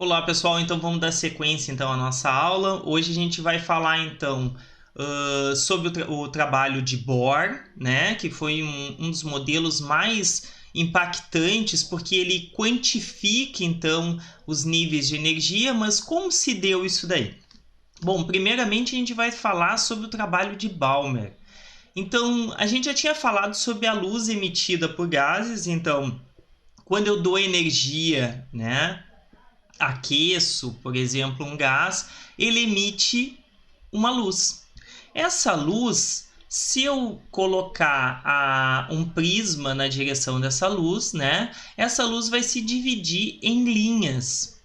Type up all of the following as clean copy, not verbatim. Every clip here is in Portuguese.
Olá pessoal, então vamos dar sequência então à nossa aula. Hoje a gente vai falar então sobre o trabalho de Bohr, né, que foi um dos modelos mais impactantes porque ele quantifica então os níveis de energia, mas como se deu isso daí? Bom, primeiramente a gente vai falar sobre o trabalho de Balmer. Então, a gente já tinha falado sobre a luz emitida por gases, então quando eu dou energia, né, aqueço, por exemplo, um gás, ele emite uma luz. Essa luz, se eu colocar um prisma na direção dessa luz, né, essa luz vai se dividir em linhas.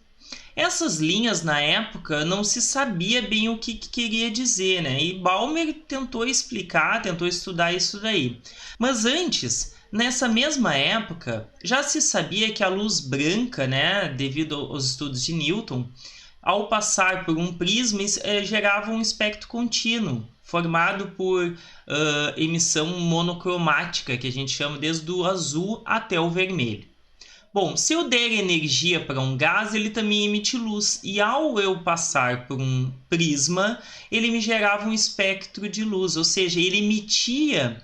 Essas linhas, na época, não se sabia bem o que queria dizer, né? E Balmer tentou explicar, tentou estudar isso daí. Mas antes, nessa mesma época, já se sabia que a luz branca, né, devido aos estudos de Newton, ao passar por um prisma, gerava um espectro contínuo, formado por emissão monocromática, que a gente chama desde o azul até o vermelho. Bom, se eu der energia para um gás, ele também emite luz. E ao eu passar por um prisma, ele me gerava um espectro de luz, ou seja, ele emitia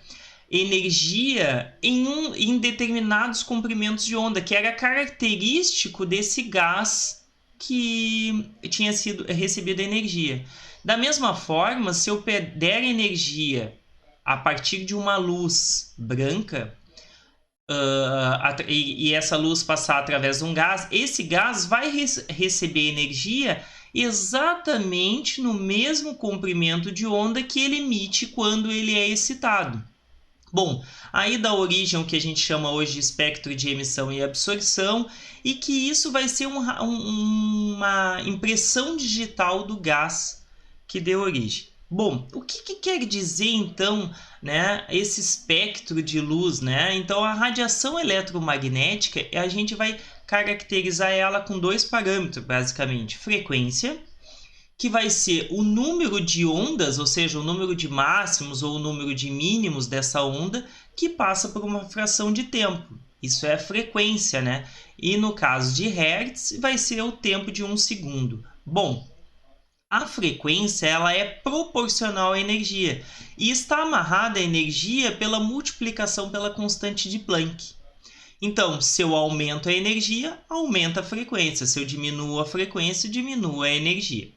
energia em determinados comprimentos de onda, que era característico desse gás que tinha sido recebido energia. Da mesma forma, se eu der energia a partir de uma luz branca, e essa luz passar através de um gás, esse gás vai receber energia exatamente no mesmo comprimento de onda que ele emite quando ele é excitado. Bom, aí dá origem ao que a gente chama hoje de espectro de emissão e absorção, e que isso vai ser uma impressão digital do gás que deu origem. Bom, o que quer dizer então, né, esse espectro de luz, né? Então a radiação eletromagnética, a gente vai caracterizar ela com dois parâmetros, basicamente: frequência, que vai ser o número de ondas, ou seja, o número de máximos ou o número de mínimos dessa onda, que passa por uma fração de tempo. Isso é a frequência, né? E no caso de Hertz, vai ser o tempo de 1 segundo. Bom, a frequência ela é proporcional à energia e está amarrada à energia pela multiplicação pela constante de Planck. Então, se eu aumento a energia, aumenta a frequência. Se eu diminuo a frequência, diminui a energia.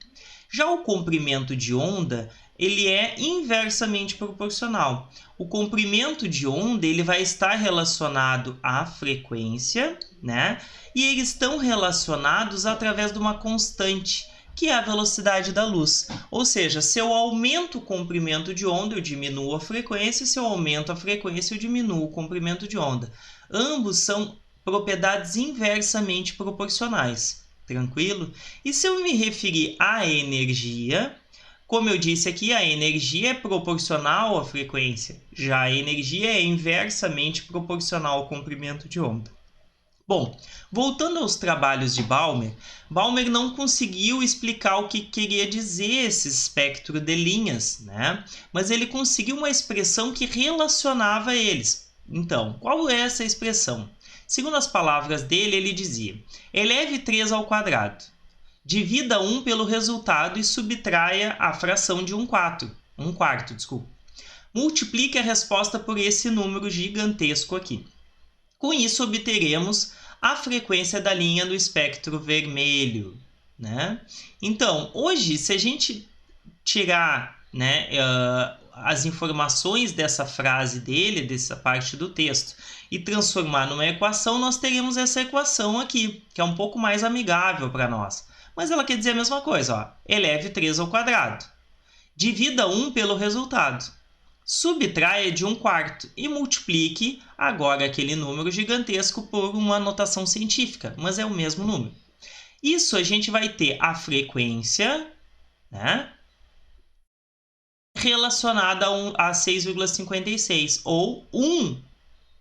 Já o comprimento de onda, ele é inversamente proporcional. O comprimento de onda ele vai estar relacionado à frequência, né? E eles estão relacionados através de uma constante, que é a velocidade da luz. Ou seja, se eu aumento o comprimento de onda, eu diminuo a frequência. Se eu aumento a frequência, eu diminuo o comprimento de onda. Ambos são propriedades inversamente proporcionais. Tranquilo? E se eu me referir à energia, como eu disse aqui, a energia é proporcional à frequência, já a energia é inversamente proporcional ao comprimento de onda. Bom, voltando aos trabalhos de Balmer, Balmer não conseguiu explicar o que queria dizer esse espectro de linhas, né? Mas ele conseguiu uma expressão que relacionava eles. Então, qual é essa expressão? Segundo as palavras dele, ele dizia: eleve 3 ao quadrado, divida 1 pelo resultado e subtraia a fração de 1/4. Multiplique a resposta por esse número gigantesco aqui. Com isso, obteremos a frequência da linha do espectro vermelho, né? Então, hoje, se a gente tirar, né, as informações dessa frase dele, dessa parte do texto, e transformar numa equação, nós teremos essa equação aqui, que é um pouco mais amigável para nós. Mas ela quer dizer a mesma coisa, ó. Eleve 3 ao quadrado. Divida 1 pelo resultado. Subtraia de 1/4 e multiplique agora aquele número gigantesco por uma notação científica, mas é o mesmo número. Isso a gente vai ter a frequência, né, relacionada a 6,56, ou 1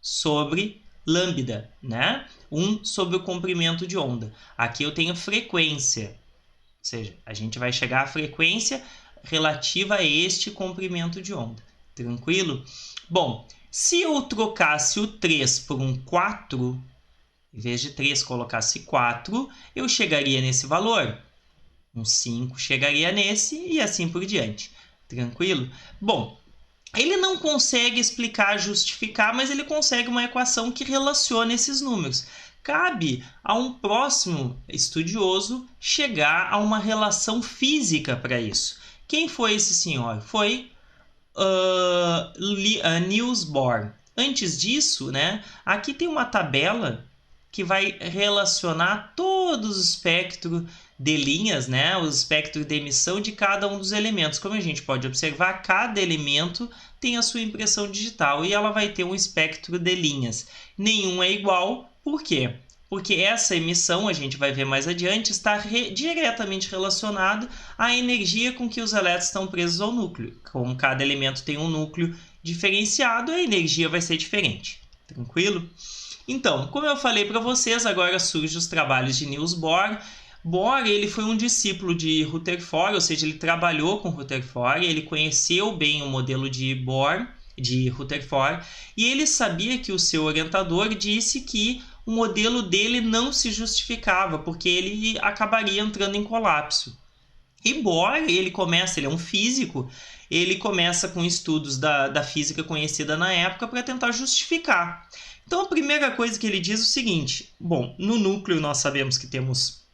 sobre lambda, né? 1 sobre o comprimento de onda. Aqui eu tenho frequência, ou seja, a gente vai chegar à frequência relativa a este comprimento de onda. Tranquilo? Bom, se eu trocasse o 3 por um 4, Em vez de 3, colocasse 4, eu chegaria nesse valor. Um 5 chegaria nesse e assim por diante. Tranquilo? Bom, ele não consegue explicar, justificar, mas ele consegue uma equação que relaciona esses números. Cabe a um próximo estudioso chegar a uma relação física para isso. Quem foi esse senhor? Foi Niels Bohr. Antes disso, né, aqui tem uma tabela que vai relacionar todo o espectro de linhas, né, o espectro de emissão de cada um dos elementos. Como a gente pode observar, cada elemento tem a sua impressão digital e ela vai ter um espectro de linhas. Nenhum é igual, por quê? Porque essa emissão, a gente vai ver mais adiante, está diretamente relacionada à energia com que os elétrons estão presos ao núcleo. Como cada elemento tem um núcleo diferenciado, a energia vai ser diferente. Tranquilo? Então, como eu falei para vocês, agora surgem os trabalhos de Niels Bohr. Bohr, ele foi um discípulo de Rutherford, ou seja, ele trabalhou com Rutherford, ele conheceu bem o modelo de Bohr, de Rutherford, e ele sabia que o seu orientador disse que o modelo dele não se justificava, porque ele acabaria entrando em colapso. E Bohr, ele é um físico, ele começa com estudos da física conhecida na época para tentar justificar. Então, a primeira coisa que ele diz é o seguinte: bom, no núcleo nós sabemos que temos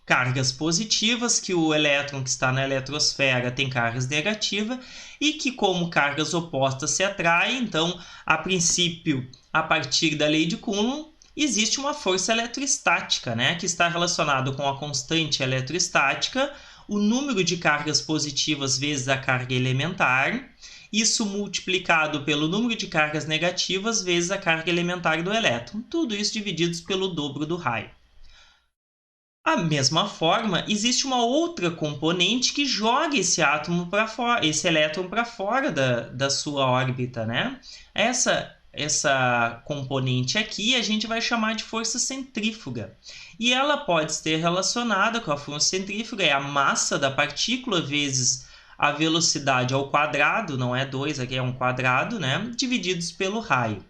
cargas positivas, que o elétron que está na eletrosfera tem cargas negativas e que, como cargas opostas se atraem, então, a princípio, a partir da lei de Coulomb, existe uma força eletrostática, né, que está relacionada com a constante eletrostática, o número de cargas positivas vezes a carga elementar, isso multiplicado pelo número de cargas negativas vezes a carga elementar do elétron, tudo isso divididos pelo dobro do raio. Da mesma forma, existe uma outra componente que joga esse átomo para fora, esse elétron para fora da sua órbita, né? Essa componente aqui a gente vai chamar de força centrífuga. E ela pode ser relacionada com a força centrífuga, é a massa da partícula vezes a velocidade ao quadrado, não é 2, aqui é um quadrado, né? Divididos pelo raio.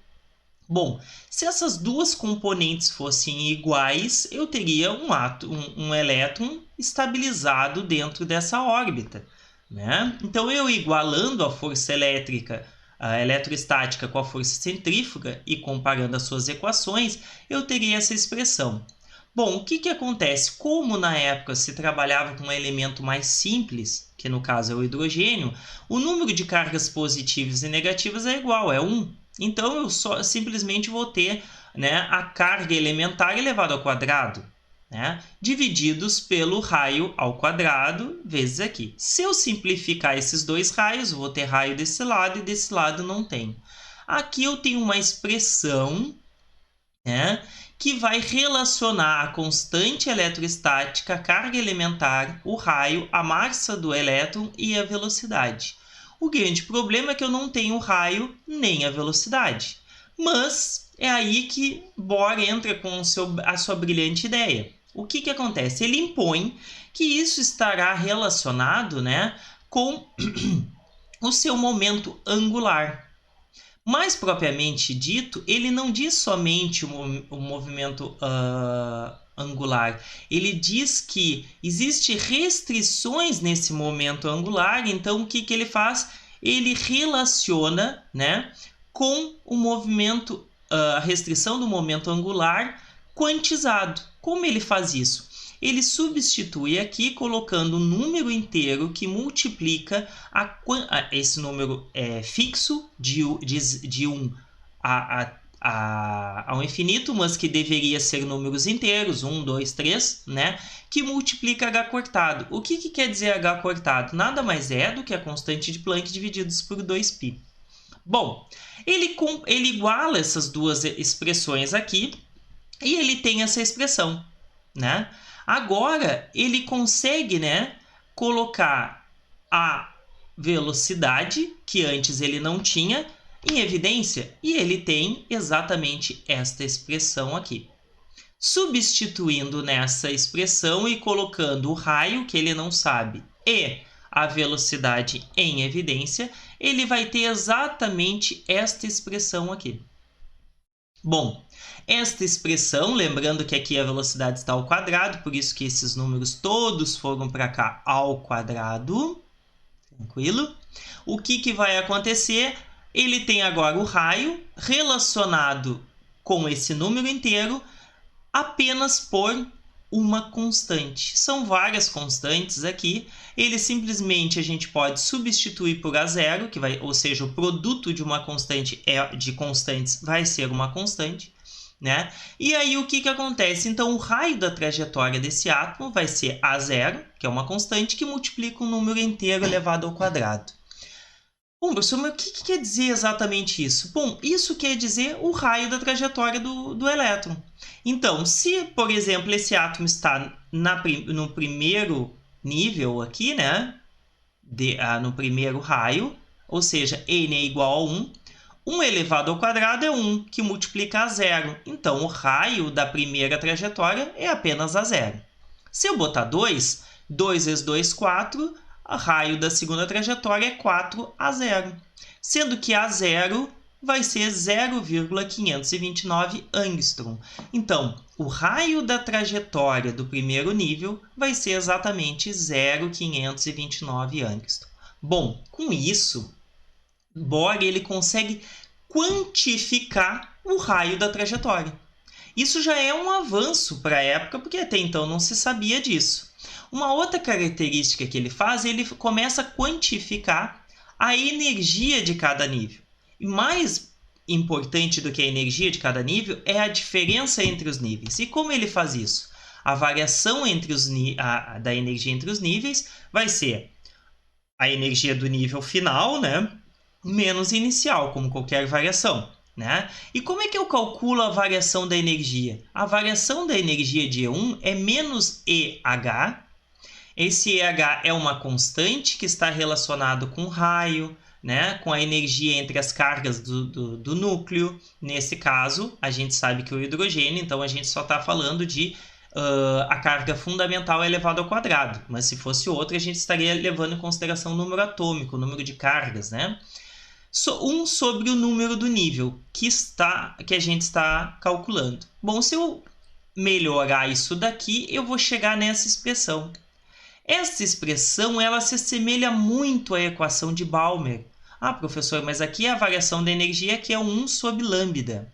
Bom, se essas duas componentes fossem iguais, eu teria um elétron estabilizado dentro dessa órbita, né? Então, eu igualando a força elétrica, a eletrostática com a força centrífuga e comparando as suas equações, eu teria essa expressão. Bom, o que acontece? Como na época se trabalhava com um elemento mais simples, que no caso é o hidrogênio, o número de cargas positivas e negativas é igual, é 1. Então, eu simplesmente vou ter, né, a carga elementar elevada ao quadrado, né, divididos pelo raio ao quadrado vezes aqui. Se eu simplificar esses dois raios, eu vou ter raio desse lado e desse lado não tem. Aqui eu tenho uma expressão, né, que vai relacionar a constante eletrostática, a carga elementar, o raio, a massa do elétron e a velocidade. O grande problema é que eu não tenho o raio nem a velocidade. Mas é aí que Bohr entra com a sua brilhante ideia. O que acontece? Ele impõe que isso estará relacionado, né, com o seu momento angular. Mais propriamente dito, ele não diz somente o movimento angular. Ele diz que existem restrições nesse momento angular, então o que ele faz? Ele relaciona, né, com o movimento, a restrição do momento angular quantizado. Como ele faz isso? Ele substitui aqui colocando um número inteiro que multiplica esse número fixo de 1 ao infinito, mas que deveria ser números inteiros, 1, 2, 3, né? Que multiplica h cortado. O que quer dizer h cortado? Nada mais é do que a constante de Planck divididos por 2π. Bom, ele iguala essas duas expressões aqui e ele tem essa expressão, né? Agora, ele consegue, né, colocar a velocidade, que antes ele não tinha, em evidência, e ele tem exatamente esta expressão aqui. Substituindo nessa expressão e colocando o raio, que ele não sabe, e a velocidade em evidência, ele vai ter exatamente esta expressão aqui. Bom, esta expressão, lembrando que aqui a velocidade está ao quadrado, por isso que esses números todos foram para cá ao quadrado. Tranquilo? O que vai acontecer? Ele tem agora o raio relacionado com esse número inteiro apenas por uma constante. São várias constantes aqui. Ele simplesmente a gente pode substituir por A0, que vai, ou seja, o produto de uma constante de constantes vai ser uma constante, né? E aí o que acontece? Então o raio da trajetória desse átomo vai ser A0, que é uma constante que multiplica um número inteiro elevado ao quadrado. Bom, professor, mas o que quer dizer exatamente isso? Bom, isso quer dizer o raio da trajetória do elétron. Então, se, por exemplo, esse átomo está no primeiro nível aqui, né? No primeiro raio, ou seja, n é igual a 1, 1 elevado ao quadrado é 1, que multiplica a 0. Então, o raio da primeira trajetória é apenas a 0. Se eu botar 2, 2 vezes 2, 4... o raio da segunda trajetória é 4A0, sendo que A0 vai ser 0,529 angstrom. Então, o raio da trajetória do primeiro nível vai ser exatamente 0,529 angstrom. Bom, com isso, Bohr ele consegue quantificar o raio da trajetória. Isso já é um avanço para a época, porque até então não se sabia disso. Uma outra característica que ele faz, ele começa a quantificar a energia de cada nível. E mais importante do que a energia de cada nível é a diferença entre os níveis. E como ele faz isso? A variação da energia entre os níveis vai ser a energia do nível final, né, menos inicial, como qualquer variação. Né? E como é que eu calculo a variação da energia? A variação da energia de E1 é menos EH. Esse EH é uma constante que está relacionado com o raio, né? Com a energia entre as cargas do núcleo. Nesse caso, a gente sabe que o hidrogênio, então a gente só está falando de a carga fundamental elevado ao quadrado. Mas se fosse outra, a gente estaria levando em consideração o número atômico, o número de cargas, né? 1 sobre o número do nível que a gente está calculando. Bom, se eu melhorar isso daqui, eu vou chegar nessa expressão. Essa expressão ela se assemelha muito à equação de Balmer. Ah, professor, mas aqui a variação da energia que é 1 sobre lambda.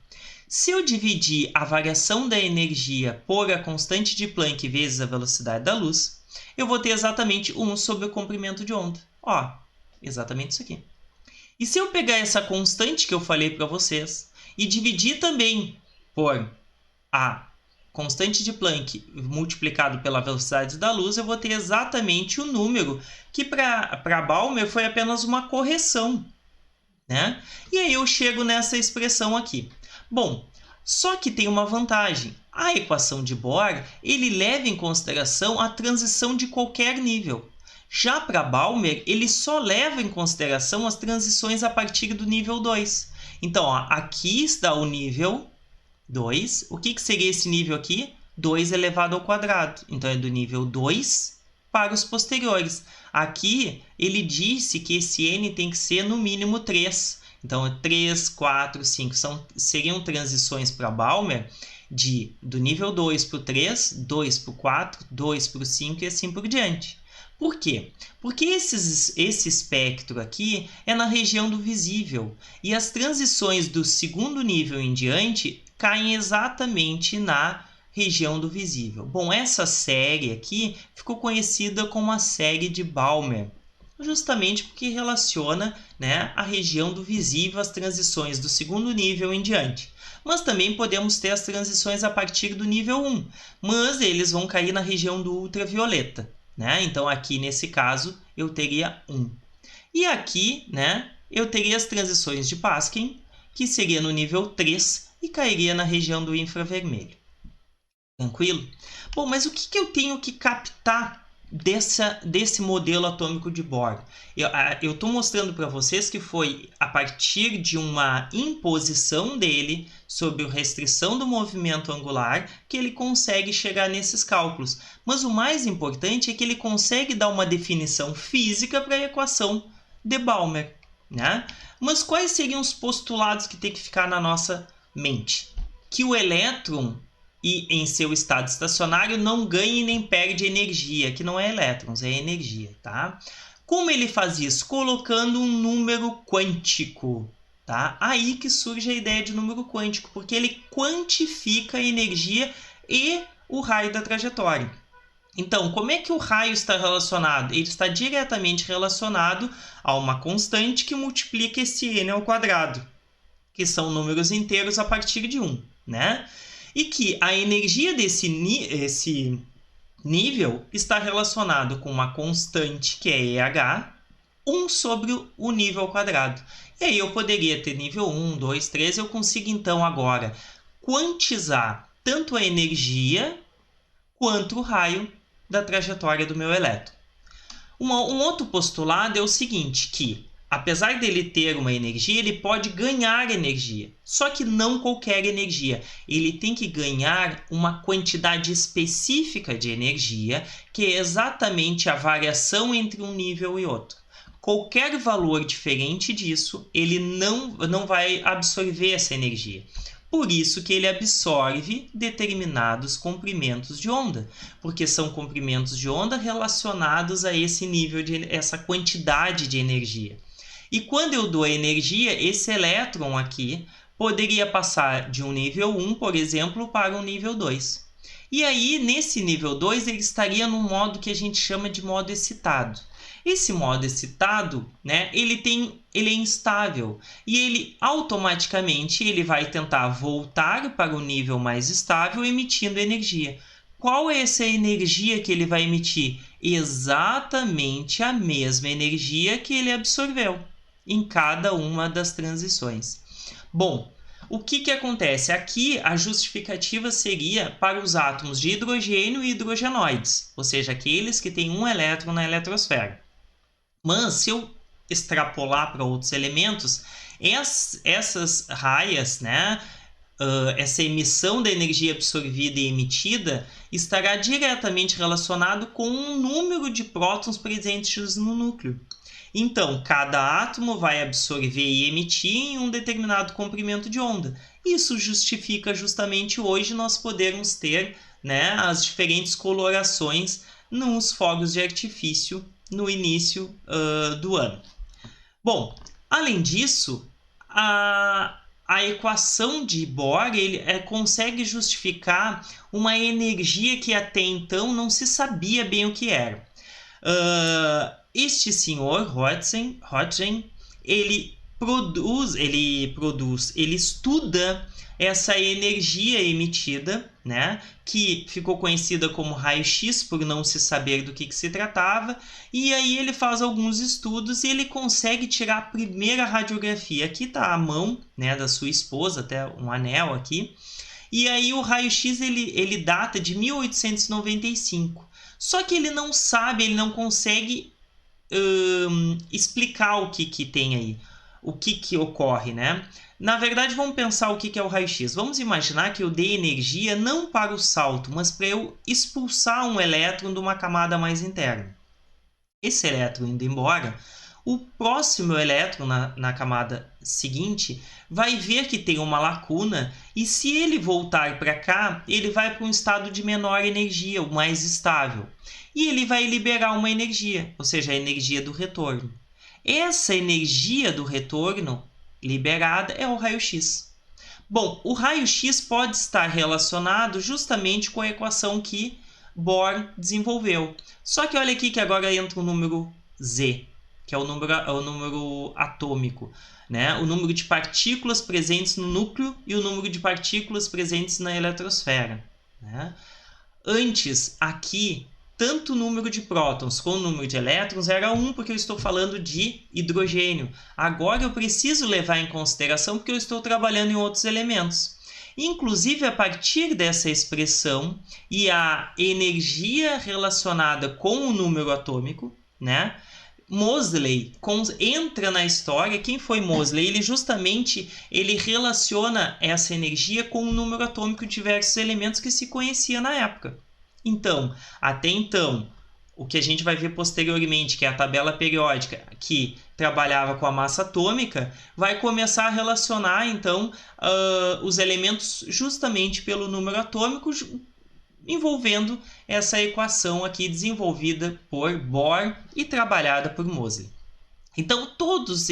Se eu dividir a variação da energia por a constante de Planck vezes a velocidade da luz, eu vou ter exatamente 1 sobre o comprimento de onda. Ó, exatamente isso aqui. E se eu pegar essa constante que eu falei para vocês e dividir também por a constante de Planck multiplicado pela velocidade da luz, eu vou ter exatamente o número que para Balmer foi apenas uma correção, né? E aí eu chego nessa expressão aqui. Bom, só que tem uma vantagem. A equação de Bohr, ele leva em consideração a transição de qualquer nível. Já para Balmer, ele só leva em consideração as transições a partir do nível 2. Então, ó, aqui está o nível 2. O que seria esse nível aqui? 2 elevado ao quadrado. Então, é do nível 2 para os posteriores. Aqui, ele disse que esse n tem que ser no mínimo 3. Então, é 3, 4, 5. Seriam transições para Balmer do nível 2 para o 3, 2 para o 4, 2 para o 5 e assim por diante. Por quê? Porque esse espectro aqui é na região do visível e as transições do segundo nível em diante caem exatamente na região do visível. Bom, essa série aqui ficou conhecida como a série de Balmer, justamente porque relaciona, né, a região do visível, as transições do segundo nível em diante. Mas também podemos ter as transições a partir do nível 1, mas eles vão cair na região do ultravioleta. Né? Então, aqui nesse caso, eu teria 1. E aqui, né, eu teria as transições de Paskin, que seria no nível 3 e cairia na região do infravermelho. Tranquilo? Bom, mas o que eu tenho que captar desse modelo atômico de Bohr? Eu estou mostrando para vocês que foi a partir de uma imposição dele sobre a restrição do movimento angular que ele consegue chegar nesses cálculos. Mas o mais importante é que ele consegue dar uma definição física para a equação de Balmer. Né? Mas quais seriam os postulados que tem que ficar na nossa mente? que o elétron e em seu estado estacionário não ganha nem perde energia, que não é elétrons, é energia, tá? Como ele faz isso? Colocando um número quântico, tá? Aí que surge a ideia de número quântico, porque ele quantifica a energia e o raio da trajetória. Então, como é que o raio está relacionado? Ele está diretamente relacionado a uma constante que multiplica esse n ao quadrado, que são números inteiros a partir de 1, né? E que a energia desse nível está relacionado com uma constante que é EH, 1 sobre o nível ao quadrado. E aí eu poderia ter nível 1, 2, 3, eu consigo então agora quantizar tanto a energia quanto o raio da trajetória do meu elétron. Um outro postulado é o seguinte, que apesar dele ter uma energia, ele pode ganhar energia. Só que não qualquer energia. Ele tem que ganhar uma quantidade específica de energia, que é exatamente a variação entre um nível e outro. Qualquer valor diferente disso, ele não vai absorver essa energia. Por isso que ele absorve determinados comprimentos de onda, porque são comprimentos de onda relacionados a esse nível, essa quantidade de energia. E quando eu dou a energia, esse elétron aqui poderia passar de um nível 1, por exemplo, para um nível 2. E aí, nesse nível 2, ele estaria no modo que a gente chama de modo excitado. Esse modo excitado, né, ele é instável e ele automaticamente ele vai tentar voltar para o nível mais estável emitindo energia. Qual é essa energia que ele vai emitir? Exatamente a mesma energia que ele absorveu em cada uma das transições. Bom, o que acontece? Aqui a justificativa seria para os átomos de hidrogênio e hidrogenoides, ou seja, aqueles que têm um elétron na eletrosfera. Mas se eu extrapolar para outros elementos, essas raias, né, essa emissão da energia absorvida e emitida estará diretamente relacionado com o número de prótons presentes no núcleo. Então, cada átomo vai absorver e emitir em um determinado comprimento de onda. Isso justifica justamente hoje nós podermos ter, né, as diferentes colorações nos fogos de artifício no início do ano. Bom, além disso, a equação de Bohr consegue justificar uma energia que até então não se sabia bem o que era. Este senhor, Roentgen, ele estuda essa energia emitida, né, que ficou conhecida como raio-x por não se saber do que se tratava, e aí ele faz alguns estudos e ele consegue tirar a primeira radiografia. Aqui está a mão, né, da sua esposa, até um anel aqui, e aí o raio-x ele data de 1895. Só que ele não sabe, ele não consegue explicar o que tem aí, o que ocorre, né? Na verdade, vamos pensar o que é o raio-x. Vamos imaginar que eu dei energia não para o salto, mas para eu expulsar um elétron de uma camada mais interna. Esse elétron indo embora, o próximo elétron na camada seguinte vai ver que tem uma lacuna e se ele voltar para cá, ele vai para um estado de menor energia, o mais estável. E ele vai liberar uma energia, ou seja, a energia do retorno. Essa energia do retorno liberada é o raio-x. Bom, o raio-x pode estar relacionado justamente com a equação que Bohr desenvolveu. Só que olha aqui que agora entra o número Z, que é o número atômico, né? O número de partículas presentes no núcleo e o número de partículas presentes na eletrosfera, né? Antes, aqui, tanto o número de prótons como o número de elétrons era 1, porque eu estou falando de hidrogênio. Agora eu preciso levar em consideração porque eu estou trabalhando em outros elementos. Inclusive, a partir dessa expressão e a energia relacionada com o número atômico, né? Moseley entra na história. Quem foi Moseley? Ele relaciona essa energia com o número atômico de diversos elementos que se conhecia na época. Então, até então, o que a gente vai ver posteriormente, que é a tabela periódica, que trabalhava com a massa atômica, vai começar a relacionar, então, os elementos justamente pelo número atômico, envolvendo essa equação aqui desenvolvida por Bohr e trabalhada por Moseley. Então, todas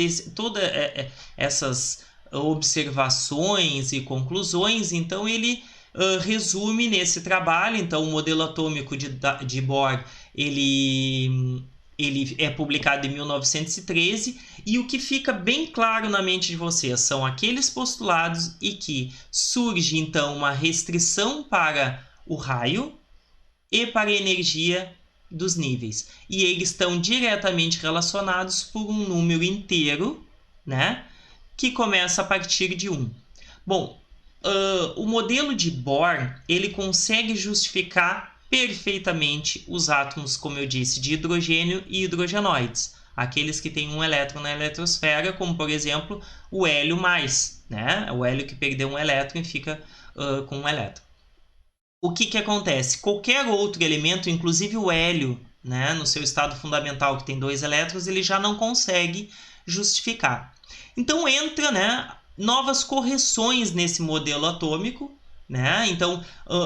essas observações e conclusões, então ele resume nesse trabalho. Então, o modelo atômico de Bohr, ele é publicado em 1913, e o que fica bem claro na mente de vocês são aqueles postulados e que surge, então, uma restrição para o raio e para a energia dos níveis. E eles estão diretamente relacionados por um número inteiro, né, que começa a partir de 1. Bom, o modelo de Bohr, ele consegue justificar perfeitamente os átomos, como eu disse, de hidrogênio e hidrogenoides. Aqueles que têm um elétron na eletrosfera, como, por exemplo, o hélio+, né? O hélio que perdeu um elétron e fica com um elétron. O que acontece? Qualquer outro elemento, inclusive o hélio, né, no seu estado fundamental, que tem 2 elétrons, ele já não consegue justificar. Então entra, né, novas correções nesse modelo atômico, né? Então,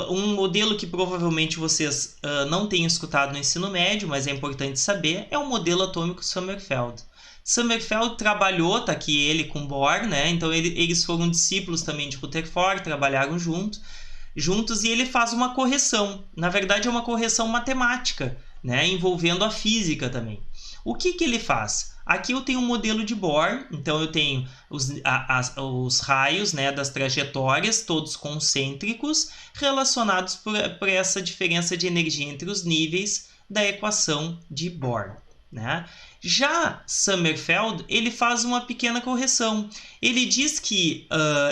um modelo que provavelmente vocês não tenham escutado no ensino médio, mas é importante saber, é o modelo atômico Sommerfeld. Sommerfeld trabalhou, tá aqui ele com Bohr, né? Então eles foram discípulos também de Rutherford, trabalharam juntos, e ele faz uma correção. Na verdade, é uma correção matemática, né, envolvendo a física também. O que ele faz? Aqui eu tenho um modelo de Bohr, então eu tenho os raios, né, das trajetórias, todos concêntricos, relacionados por essa diferença de energia entre os níveis da equação de Bohr, né? Já Sommerfeld, ele faz uma pequena correção. Ele diz que,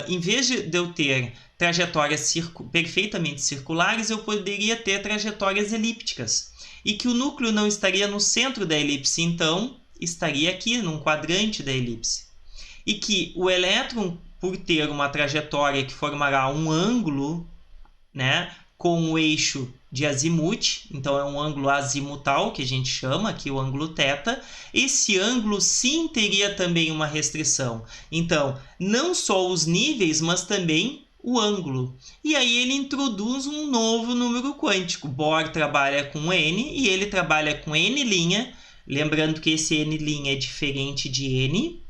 em vez de eu ter trajetórias perfeitamente circulares, eu poderia ter trajetórias elípticas. E que o núcleo não estaria no centro da elipse, então estaria aqui, num quadrante da elipse. E que o elétron, por ter uma trajetória que formará um ângulo, né, com o eixo de azimuth, então é um ângulo azimutal, que a gente chama aqui o ângulo θ, esse ângulo sim teria também uma restrição. Então, não só os níveis, mas também o ângulo. E aí ele introduz um novo número quântico. Bohr trabalha com N e ele trabalha com N', lembrando que esse N' é diferente de N,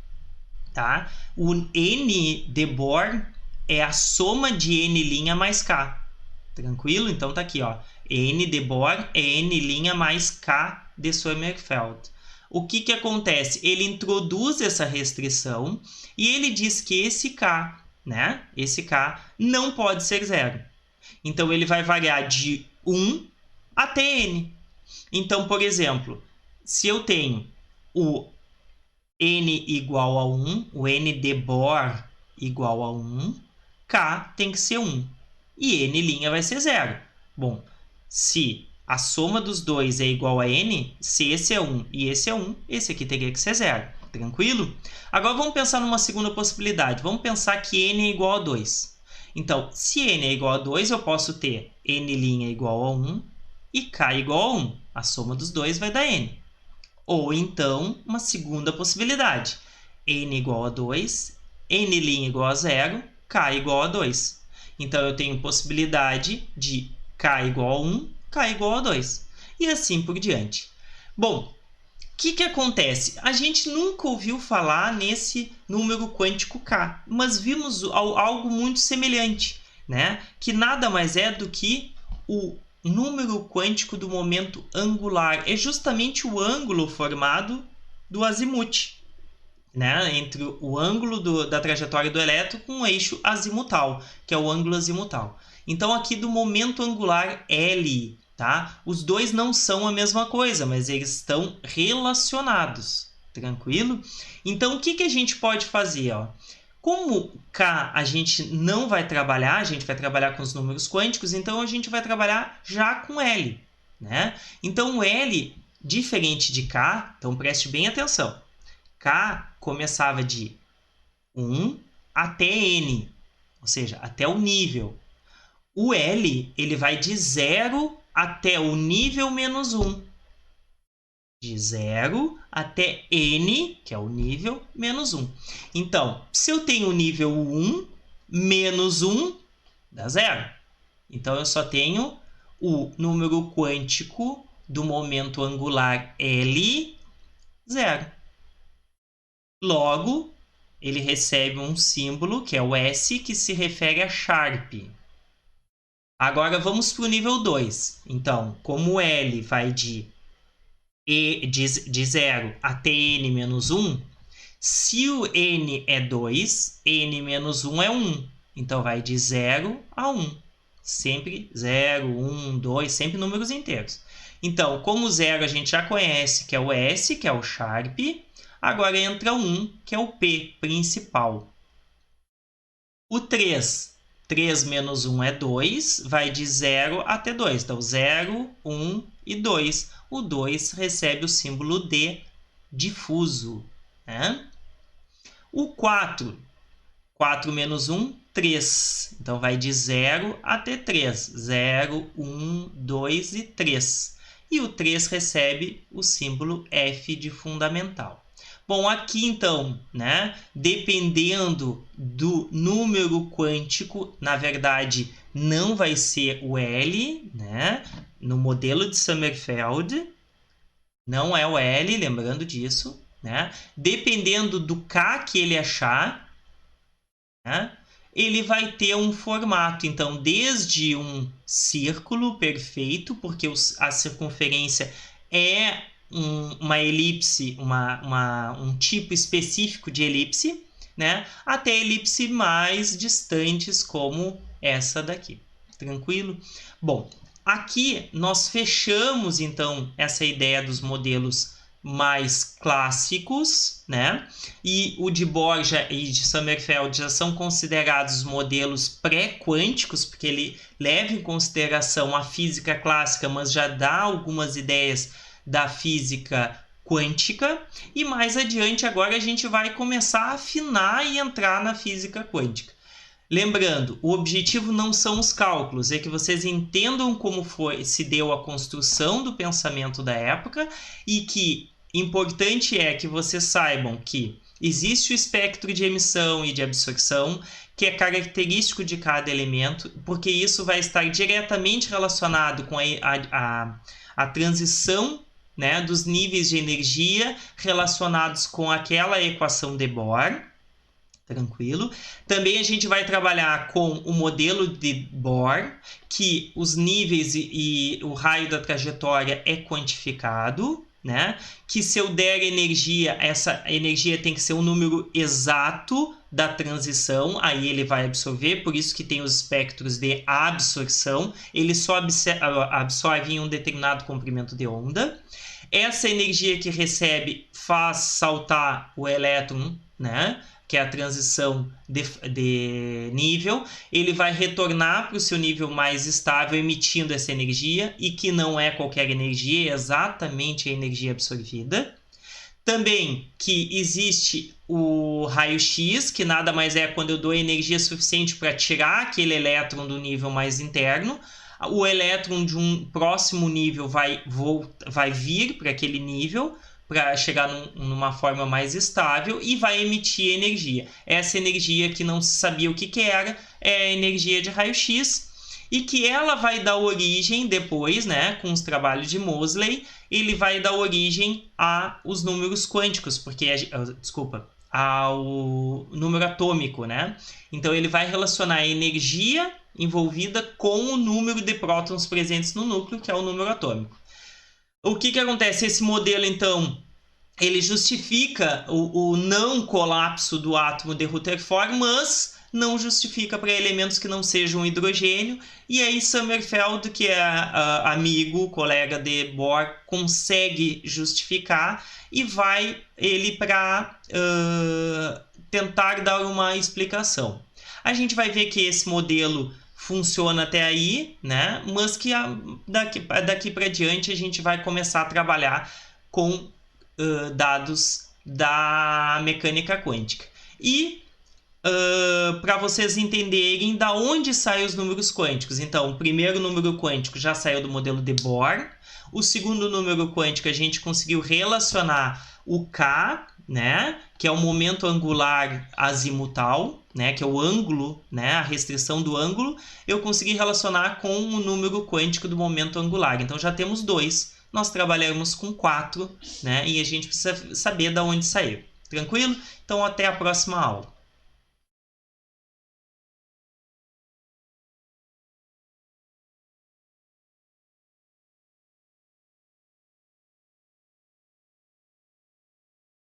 tá? O N de Bohr é a soma de N' mais K. Tranquilo? Então tá aqui, ó. N de Bohr é N' mais K de Sommerfeld. O que acontece? Ele introduz essa restrição e ele diz que esse K, né? Esse K não pode ser zero. Então ele vai variar de 1 até N. Então, por exemplo, se eu tenho o N igual a 1, o N de Bohr igual a 1, K tem que ser 1. E N' vai ser zero. Bom, se a soma dos dois é igual a N, se esse é 1 e esse é 1, esse aqui teria que ser zero. Tranquilo? Agora vamos pensar numa segunda possibilidade. Vamos pensar que N é igual a 2. Então, se N é igual a 2, eu posso ter N' igual a 1 e K igual a 1. A soma dos dois vai dar N. Ou então, uma segunda possibilidade. N igual a 2, N' igual a 0, K igual a 2. Então, eu tenho possibilidade de K igual a 1, K igual a 2. E assim por diante. Bom, o que acontece? A gente nunca ouviu falar nesse número quântico K, mas vimos algo muito semelhante, né? Que nada mais é do que o número quântico do momento angular. É justamente o ângulo formado do azimuth, né, entre o ângulo da trajetória do elétron com o eixo azimutal, que é o ângulo azimutal. Então, aqui do momento angular L, tá? Os dois não são a mesma coisa, mas eles estão relacionados, tranquilo? Então, o que a gente pode fazer? Ó? Como K a gente não vai trabalhar, a gente vai trabalhar com os números quânticos, então a gente vai trabalhar já com L, né? Então, o L, diferente de K, então preste bem atenção. K começava de 1 até N, ou seja, até o nível. O L, ele vai de 0 até o nível menos 1. de 0 até n, que é o nível, menos 1. Então, se eu tenho o nível 1, menos 1 dá 0. Então, eu só tenho o número quântico do momento angular L, 0. Logo, ele recebe um símbolo, que é o S, que se refere a Sharp. Agora, vamos para o nível 2. Então, como L vai de 0 até n menos 1, se o n é 2, n menos 1 é 1. Então, vai de 0 a 1. Sempre 0, 1, 2, sempre números inteiros. Então, como 0 a gente já conhece, que é o S, que é o Sharp, agora entra 1, que é o P principal. O 3 menos 1 é 2, vai de 0 até 2. Então, 0, 1 e 2. O 2 recebe o símbolo D, difuso, né? O 4 menos 1, 3. Então, vai de 0 até 3. 0, 1, 2 e 3. E o 3 recebe o símbolo F de fundamental. Bom, aqui então, né, dependendo do número quântico, na verdade, não vai ser o L, né? No modelo de Sommerfeld, não é o L, lembrando disso, né? Dependendo do K que ele achar, né, ele vai ter um formato. Então, desde um círculo perfeito, porque a circunferência é uma elipse, um tipo específico de elipse, né, até elipses mais distantes, como essa daqui. Tranquilo? Bom, aqui nós fechamos, então, essa ideia dos modelos mais clássicos, né? E o de Borja e de Sommerfeld já são considerados modelos pré-quânticos, porque ele leva em consideração a física clássica, mas já dá algumas ideias da física quântica. E mais adiante, agora a gente vai começar a afinar e entrar na física quântica. Lembrando, o objetivo não são os cálculos, é que vocês entendam como se deu a construção do pensamento da época e que importante é que vocês saibam que existe o espectro de emissão e de absorção, que é característico de cada elemento, porque isso vai estar diretamente relacionado com a transição, né, dos níveis de energia relacionados com aquela equação de Bohr. Tranquilo? Também a gente vai trabalhar com o modelo de Bohr, que os níveis e o raio da trajetória é quantificado, né? Que se eu der energia, essa energia tem que ser um número exato da transição, aí ele vai absorver, por isso que tem os espectros de absorção, ele só absorve em um determinado comprimento de onda. Essa energia que recebe faz saltar o elétron, né? Que é a transição de nível, ele vai retornar para o seu nível mais estável emitindo essa energia, e que não é qualquer energia, é exatamente a energia absorvida. Também que existe o raio-x, que nada mais é quando eu dou energia suficiente para tirar aquele elétron do nível mais interno. O elétron de um próximo nível vai vir para aquele nível, para chegar numa forma mais estável e vai emitir energia. Essa energia que não se sabia o que era, é a energia de raio-x, e que ela vai dar origem depois, né, com os trabalhos de Moseley, ele vai dar origem aos números quânticos, ao número atômico, né? Então ele vai relacionar a energia envolvida com o número de prótons presentes no núcleo, que é o número atômico. O que acontece? Esse modelo, então, ele justifica o não colapso do átomo de Rutherford, mas não justifica para elementos que não sejam hidrogênio. E aí Sommerfeld, que é amigo, colega de Bohr, consegue justificar e vai ele para tentar dar uma explicação. A gente vai ver que esse modelo funciona até aí, né? Mas que daqui para diante a gente vai começar a trabalhar com dados da mecânica quântica. E para vocês entenderem da onde saem os números quânticos. Então, o primeiro número quântico já saiu do modelo de Bohr. O segundo número quântico a gente conseguiu relacionar o K, né, que é o momento angular azimutal, né, que é o ângulo, né, a restrição do ângulo. Eu consegui relacionar com o número quântico do momento angular. Então, já temos 2. Nós trabalhamos com 4, né, e a gente precisa saber de onde saiu. Tranquilo? Então, até a próxima aula.